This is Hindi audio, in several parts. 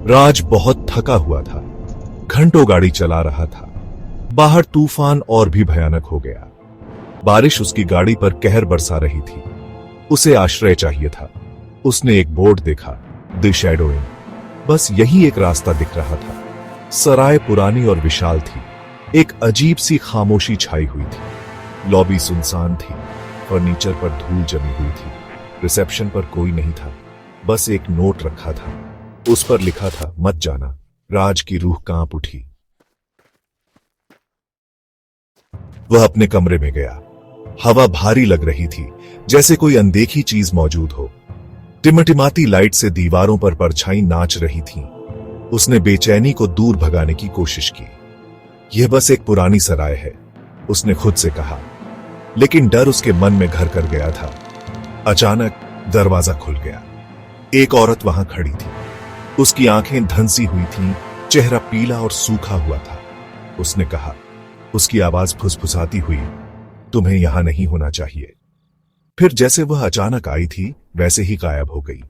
राज बहुत थका हुआ था, घंटों गाड़ी चला रहा था। बाहर तूफान और भी भयानक हो गया। बारिश उसकी गाड़ी पर कहर बरसा रही थी। उसे आश्रय चाहिए था। उसने एक बोर्ड देखा, द शैडो इन। बस यही एक रास्ता दिख रहा था। सराय पुरानी और विशाल थी। एक अजीब सी खामोशी छाई हुई थी। लॉबी सुनसान थी। फर्नीचर पर धूल जमी हुई थी। रिसेप्शन पर कोई नहीं था। बस एक नोट रखा था। उस पर लिखा था, मत जाना। राज की रूह कांप उठी। वह अपने कमरे में गया। हवा भारी लग रही थी, जैसे कोई अनदेखी चीज मौजूद हो। टिमटिमाती लाइट से दीवारों पर परछाई नाच रही थीं। उसने बेचैनी को दूर भगाने की कोशिश की। यह बस एक पुरानी सराय है, उसने खुद से कहा। लेकिन डर उसके मन में घर कर गया था। अचानक दरवाजा खुल गया। एक औरत वहां खड़ी थी। उसकी आंखें धंसी हुई थीं, चेहरा पीला और सूखा हुआ था। उसने कहा, उसकी आवाज फुसफुसाती हुई, तुम्हें यहां नहीं होना चाहिए। फिर जैसे वह अचानक आई थी, वैसे ही गायब हो गई।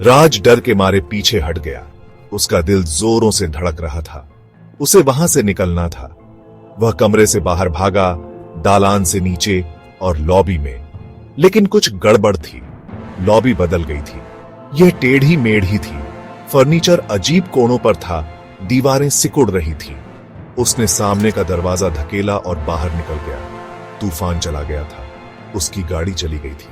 राज डर के मारे पीछे हट गया। उसका दिल जोरों से धड़क रहा था। उसे वहां से निकलना था। वह कमरे से बाहर भागा, दालान से नीचे और लॉबी में। लेकिन कुछ गड़बड़ थी। लॉबी बदल गई थी। यह टेढ़ी मेढ़ी थी। फर्नीचर अजीब कोणों पर था। दीवारें सिकुड़ रही थीं। उसने सामने का दरवाजा धकेला और बाहर निकल गया। तूफान चला गया था। उसकी गाड़ी चली गई थी।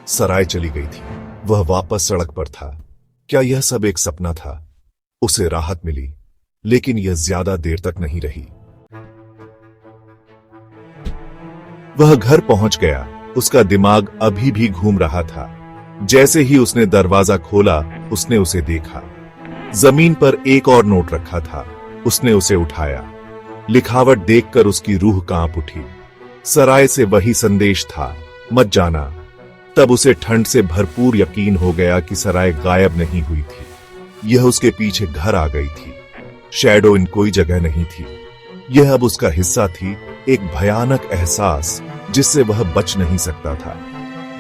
सराय चली गई थी। वह वापस सड़क पर था। क्या यह सब एक सपना था? उसे राहत मिली, लेकिन यह ज्यादा देर तक नहीं रही। वह घर पहुंच गया। उसका दिमाग अभी भी घूम रहा था। जैसे ही उसने दरवाजा खोला, उसने उसे देखा। जमीन पर एक और नोट रखा था। उसने उसे उठाया। लिखावट देखकर उसकी रूह कांप उठी। सराय से वही संदेश था, मत जाना। तब उसे ठंड से भरपूर यकीन हो गया कि सराय गायब नहीं हुई थी। यह उसके पीछे घर आ गई थी। शैडो इन कोई जगह नहीं थी। यह अब उसका हिस्सा थी, एक भयानक एहसास जिससे वह बच नहीं सकता था।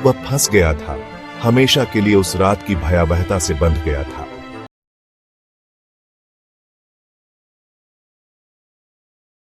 वह फंस गया था, हमेशा के लिए उस रात की भयावहता से बंध गया था।